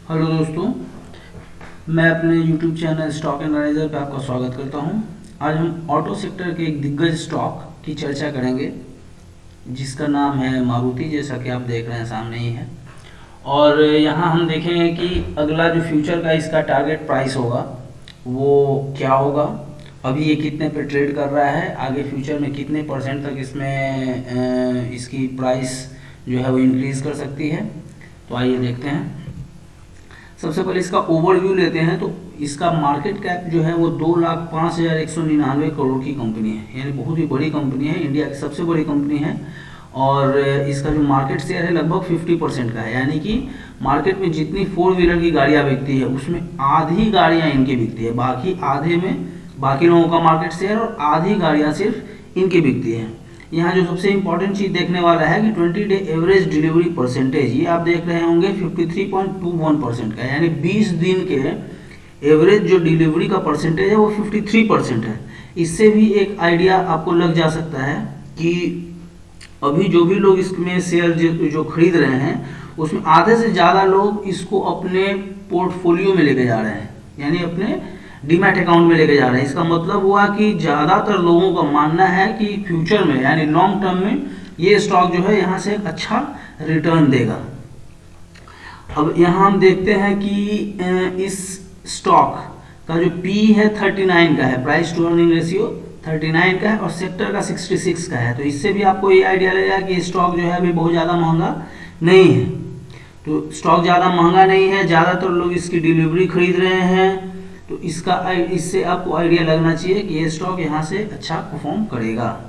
Hello दोस्तों, मैं अपने YouTube चैनल स्टॉक एनालाइजर पे आपका स्वागत करता हूं। आज हम ऑटो सेक्टर के एक दिग्गज स्टॉक की चर्चा करेंगे जिसका नाम है मारुति, जैसा कि आप देख रहे हैं सामने ही है। और यहाँ हम देखेंगे कि अगला जो फ्यूचर का इसका टारगेट प्राइस होगा वो क्या होगा, अभी ये कितने पे ट्रेड कर रहा है, आगे फ्यूचर में कितने परसेंट तक इसमें इसकी प्राइस जो है वो इंक्रीज कर सकती है। तो आइए देखते हैं। सबसे पहले इसका ओवरव्यू लेते हैं। तो इसका मार्केट कैप जो है वो 2,05,199 करोड़ की कंपनी है, यानी बहुत ही बड़ी कंपनी है, इंडिया की सबसे बड़ी कंपनी है। और इसका जो मार्केट शेयर है लगभग 50% का है, यानी कि मार्केट में जितनी 4 व्हीलर की गाड़ियां बिकती है उसमें आधी गाड़ियां इनकी बिकती है, बाकी आधे में बाकी लोगों का मार्केट शेयर और आधी गाड़ियां सिर्फ इनकी बिकती है। यहाँ जो सबसे इंपॉर्टेंट चीज देखने वाला है कि 20 डे एवरेज डिलीवरी परसेंटेज, ये आप देख रहे होंगे 53.21% का, यानी 20 दिन के एवरेज जो डिलीवरी का परसेंटेज है वो 53% है। इससे भी एक आइडिया आपको लग जा सकता है कि अभी जो भी लोग इसमें शेयर जो खरीद रहे हैं उसमें आधे से ज़्यादा लोग इसको अपने पोर्टफोलियो में लेके जा रहे हैं, यानी अपने डीमैट अकाउंट में लेके जा रहे हैं। इसका मतलब हुआ कि ज़्यादातर लोगों का मानना है कि फ्यूचर में यानी लॉन्ग टर्म में ये स्टॉक जो है यहाँ से एक अच्छा रिटर्न देगा। अब यहाँ हम देखते हैं कि इस स्टॉक का जो पी है 39 का है, प्राइस टू अर्निंग रेशियो 39 का है और सेक्टर का 66 का है। तो इससे भी आपको ये आइडिया लगेगा कि स्टॉक जो है अभी बहुत ज़्यादा महंगा नहीं है। तो स्टॉक ज़्यादा महंगा नहीं है, ज़्यादातर लोग इसकी डिलीवरी खरीद रहे हैं, तो इससे आपको आइडिया लगना चाहिए कि ये स्टॉक यहाँ से अच्छा परफॉर्म करेगा।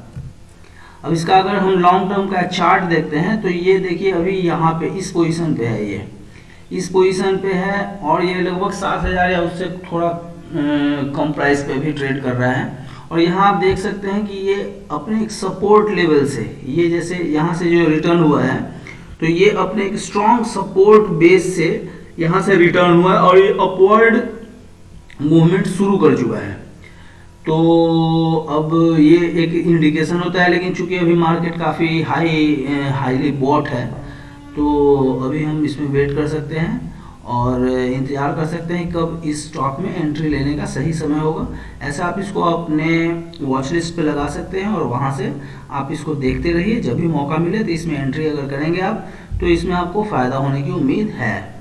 अब इसका अगर हम लॉन्ग टर्म का चार्ट देखते हैं तो ये देखिए अभी यहाँ पे इस पोजीशन पे है, ये इस पोजीशन पे है और ये लगभग 7,000 या उससे थोड़ा कम प्राइस पे भी ट्रेड कर रहा है। और यहाँ आप देख सकते हैं कि ये अपने एक सपोर्ट लेवल से, ये जैसे यहाँ से जो रिटर्न हुआ है तो ये अपने एक स्ट्रॉन्ग सपोर्ट बेस से यहाँ से रिटर्न हुआ है और ये अपवर्ड मूवमेंट शुरू कर चुका है। तो अब ये एक इंडिकेशन होता है, लेकिन चूंकि अभी मार्केट काफ़ी हाईली बॉट है तो अभी हम इसमें वेट कर सकते हैं और इंतज़ार कर सकते हैं कब इस स्टॉक में एंट्री लेने का सही समय होगा। ऐसा आप इसको अपने वॉच लिस्ट पे लगा सकते हैं और वहाँ से आप इसको देखते रहिए, जब भी मौका मिले तो इसमें एंट्री अगर करेंगे आप तो इसमें आपको फ़ायदा होने की उम्मीद है।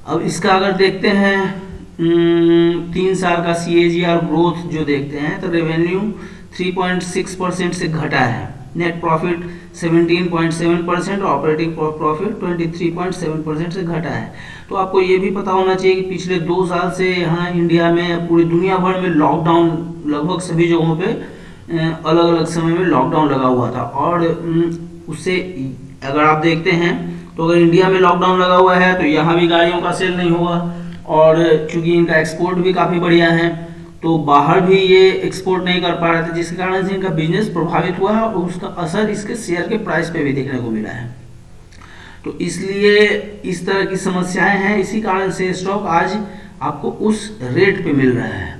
अब इसका अगर देखते हैं 3 साल का CAGR ग्रोथ जो देखते हैं तो रेवेन्यू 3.6% से घटा है, नेट प्रॉफिट 17.7% और ऑपरेटिंग प्रॉफिट 23.7% से घटा है। तो आपको ये भी पता होना चाहिए कि पिछले 2 साल से यहाँ इंडिया में पूरी दुनिया भर में लॉकडाउन, लगभग सभी जगहों पे अलग अलग समय में लॉकडाउन लगा हुआ था। और उससे अगर आप देखते हैं तो अगर इंडिया में लॉकडाउन लगा हुआ है तो यहाँ भी गाड़ियों का सेल नहीं हुआ, और चूंकि इनका एक्सपोर्ट भी काफ़ी बढ़िया है तो बाहर भी ये एक्सपोर्ट नहीं कर पा रहे थे, जिसके कारण से इनका बिजनेस प्रभावित हुआ है और उसका असर इसके शेयर के प्राइस पे भी देखने को मिला है। तो इसलिए इस तरह की समस्याएं हैं, इसी कारण से स्टॉक आज आपको उस रेट पे मिल रहा है।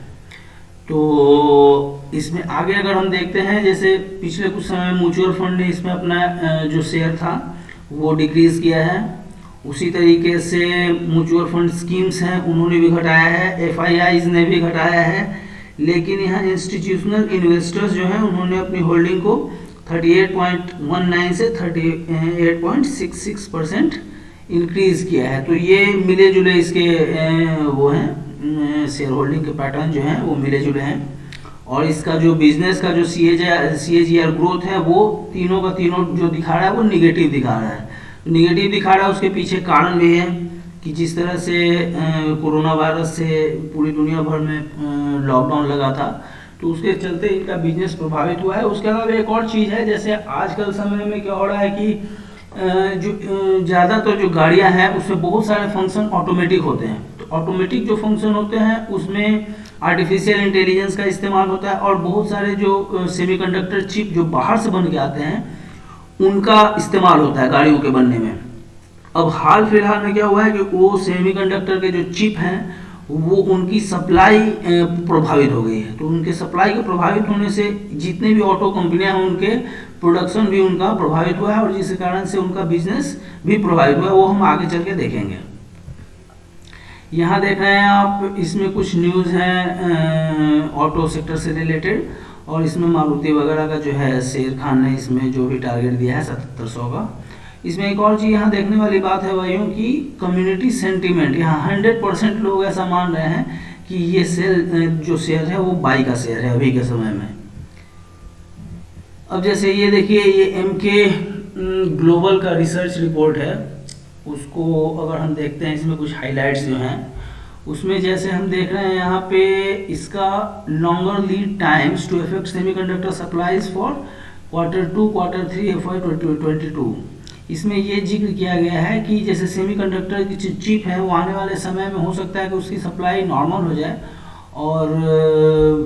तो इसमें आगे अगर हम देखते हैं, जैसे पिछले कुछ समय में म्यूचुअल फंड ने इसमें अपना जो शेयर था वो डिक्रीज किया है, उसी तरीके से म्यूचुअल फंड स्कीम्स हैं उन्होंने भी घटाया है, FIIs ने भी घटाया है, लेकिन यहाँ इंस्टीट्यूशनल इन्वेस्टर्स जो हैं उन्होंने अपनी होल्डिंग को 38.19 से 38.66% इंक्रीज किया है। तो ये मिले जुले इसके वो हैं शेयर होल्डिंग के पैटर्न जो हैं वो मिले जुले हैं। और इसका जो बिजनेस का जो CAGR ग्रोथ है वो तीनों का तीनों जो दिखा रहा है वो निगेटिव दिखा रहा है। निगेटिव दिखा रहा है उसके पीछे कारण भी है कि जिस तरह से कोरोना वायरस से पूरी दुनिया भर में लॉकडाउन लगा था तो उसके चलते इनका बिजनेस प्रभावित हुआ है। उसके अलावा एक और चीज़ है, जैसे आजकल समय में क्या हो रहा है कि जो ज़्यादातर जो गाड़ियां हैं उसमें बहुत सारे फंक्शन ऑटोमेटिक होते हैं। तो ऑटोमेटिक जो फंक्शन होते हैं उसमें आर्टिफिशियल इंटेलिजेंस का इस्तेमाल होता है और बहुत सारे जो सेमीकंडक्टर चिप जो बाहर से बन के आते हैं उनका इस्तेमाल होता है गाड़ियों के बनने में। अब हाल फिलहाल में क्या हुआ है कि वो सेमीकंडक्टर के जो चिप हैं वो उनकी सप्लाई प्रभावित हो गई है। तो उनके सप्लाई के प्रभावित होने से जितने भी ऑटो कंपनियां हैं उनके प्रोडक्शन भी उनका प्रभावित हुआ है और जिस कारण से उनका बिजनेस भी प्रभावित हुआ है, वो हम आगे चल के देखेंगे। यहाँ देख रहे हैं आप, इसमें कुछ न्यूज़ हैं ऑटो सेक्टर से रिलेटेड, और इसमें मारुति वगैरह का जो है शेर खान ने इसमें जो भी टारगेट दिया है 7700 का। इसमें एक और चीज़ यहाँ देखने वाली बात है भाइयों की कम्युनिटी सेंटीमेंट। यहाँ 100% लोग ऐसा मान रहे हैं कि ये जो शेयर है वो बाई का शेयर है अभी के समय में। अब जैसे ये देखिए, ये एमके ग्लोबल का रिसर्च रिपोर्ट है, उसको अगर हम देखते हैं, इसमें कुछ हाइलाइट्स जो हैं उसमें जैसे हम देख रहे हैं यहाँ पे इसका longer lead times to affect semiconductor supplies for Q2 Q3 FY 2022। इसमें ये जिक्र किया गया है कि जैसे सेमीकंडक्टर की जो चिप है वो आने वाले समय में हो सकता है कि उसकी सप्लाई नॉर्मल हो जाए और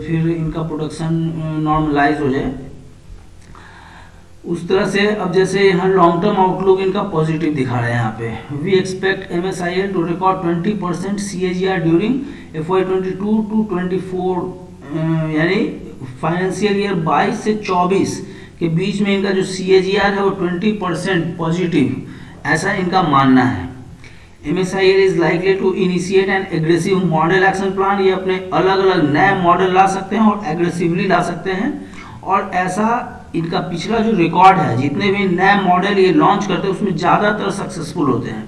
फिर इनका प्रोडक्शन नॉर्मलाइज हो जाए उस तरह से। अब जैसे यहाँ लॉन्ग टर्म आउटलुक इनका पॉजिटिव दिखा रहे हैं यहाँ पे। We expect MSIL to record 20% CAGR during FY 22 to 24, यानी फाइनेंशियल ईयर 22 से 24 के बीच में इनका जो CAGR है वो 20% पॉजिटिव, ऐसा इनका मानना है। MSIL is likely to initiate an aggressive model action plan. ये अपने अलग अलग नए मॉडल ला सकते हैं और एग्रेसिवली ला सकते हैं, और ऐसा इनका पिछला जो रिकॉर्ड है, जितने भी नए मॉडल ये लॉन्च करते हैं उसमें ज़्यादातर सक्सेसफुल होते हैं।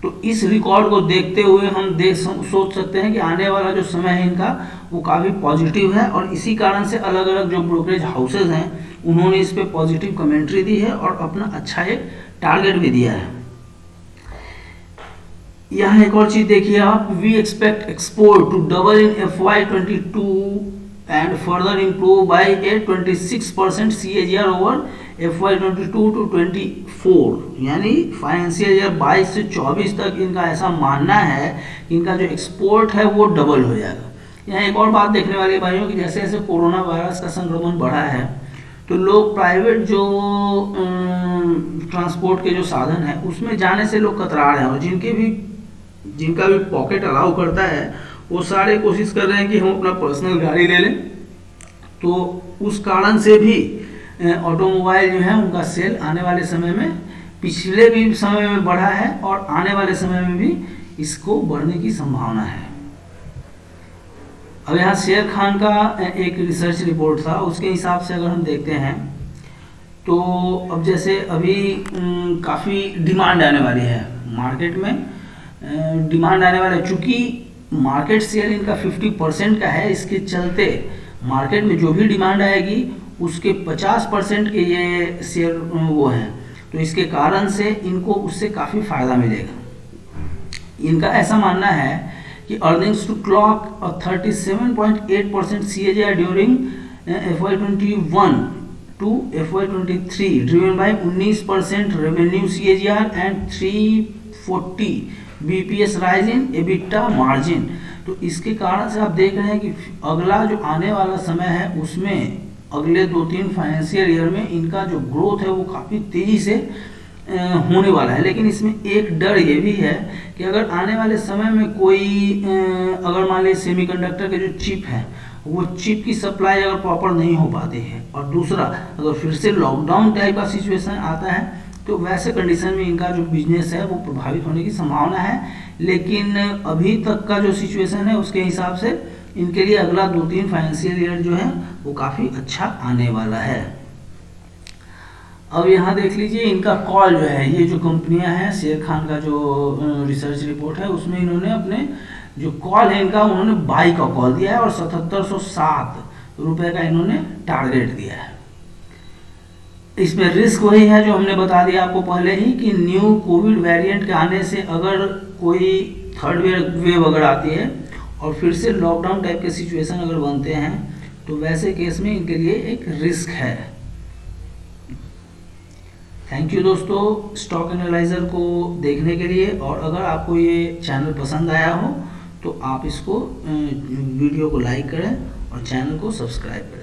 तो इस रिकॉर्ड को देखते हुए हम सोच सकते हैं कि आने वाला जो समय है इनका वो काफ़ी पॉजिटिव है, और इसी कारण से अलग अलग जो ब्रोकरेज हाउसेज हैं उन्होंने इस पे पॉजिटिव कमेंट्री दी है और अपना अच्छा एक टारगेट भी दिया है। यहाँ एक और चीज़ देखिए आप, we expect export to double in FY 22 and further improve by a 26% CAGR over FY 22 to 24, यानी फाइनेंशियल ईयर 22 से 24 तक इनका ऐसा मानना है कि इनका जो एक्सपोर्ट है वो डबल हो जाएगा। यहाँ एक और बात देखने वाली है भाइयों कि जैसे जैसे कोरोना वायरस का संक्रमण बढ़ा है तो लोग प्राइवेट जो ट्रांसपोर्ट के जो साधन है उसमें जाने से लोग कतरा रहे हैं, और जिनका भी पॉकेट अलाउ करता है वो सारे कोशिश कर रहे हैं कि हम अपना पर्सनल गाड़ी ले लें। तो उस कारण से भी ऑटोमोबाइल जो है उनका सेल आने वाले समय में, पिछले भी समय में बढ़ा है और आने वाले समय में भी इसको बढ़ने की संभावना है। अब यहाँ शेर खान का एक रिसर्च रिपोर्ट था, उसके हिसाब से अगर हम देखते हैं तो अब जैसे अभी काफ़ी डिमांड आने वाली है मार्केट में, डिमांड आने वाला है चूँकि मार्केट शेयर इनका 50% का है। इसके चलते मार्केट में जो भी डिमांड आएगी उसके 50% के ये शेयर वो हैं, तो इसके कारण से इनको उससे काफ़ी फ़ायदा मिलेगा। इनका ऐसा मानना है कि earnings to clock 37.8% CAGR during FY 21 to FY 23 driven by 19% revenue CAGR and 340 BPS rise in EBITDA margin. तो इसके कारण से आप देख रहे हैं कि अगला जो आने वाला समय है उसमें अगले 2-3 फाइनेंशियल ईयर में इनका जो ग्रोथ है वो काफ़ी तेज़ी से होने वाला है। लेकिन इसमें एक डर ये भी है कि अगर आने वाले समय में कोई अगर मान लीजिए सेमीकंडक्टर के जो चिप है वो चिप की सप्लाई अगर प्रॉपर नहीं हो पाती है, और दूसरा अगर फिर से लॉकडाउन टाइप का सिचुएशन आता है तो वैसे कंडीशन में इनका जो बिजनेस है वो प्रभावित होने की संभावना है। लेकिन अभी तक का जो सिचुएशन है उसके हिसाब से इनके लिए अगला 2-3 फाइनेंशियल ईयर जो है वो काफ़ी अच्छा आने वाला है। अब यहाँ देख लीजिए इनका कॉल जो है, ये जो कंपनियां हैं, शेर खान का जो रिसर्च रिपोर्ट है उसमें इन्होंने अपने जो कॉल है इनका उन्होंने बाई का कॉल दिया है और 7707 रुपये का इन्होंने टारगेट दिया है। इसमें रिस्क वही है जो हमने बता दिया आपको पहले ही कि न्यू कोविड वेरिएंट के आने से अगर कोई थर्ड वेव अगर आती है और फिर से लॉकडाउन टाइप के सिचुएशन अगर बनते हैं तो वैसे केस में इनके लिए एक रिस्क है। थैंक यू दोस्तों स्टॉक एनालाइजर को देखने के लिए, और अगर आपको ये चैनल पसंद आया हो तो आप इसको वीडियो को लाइक करें और चैनल को सब्सक्राइब करें।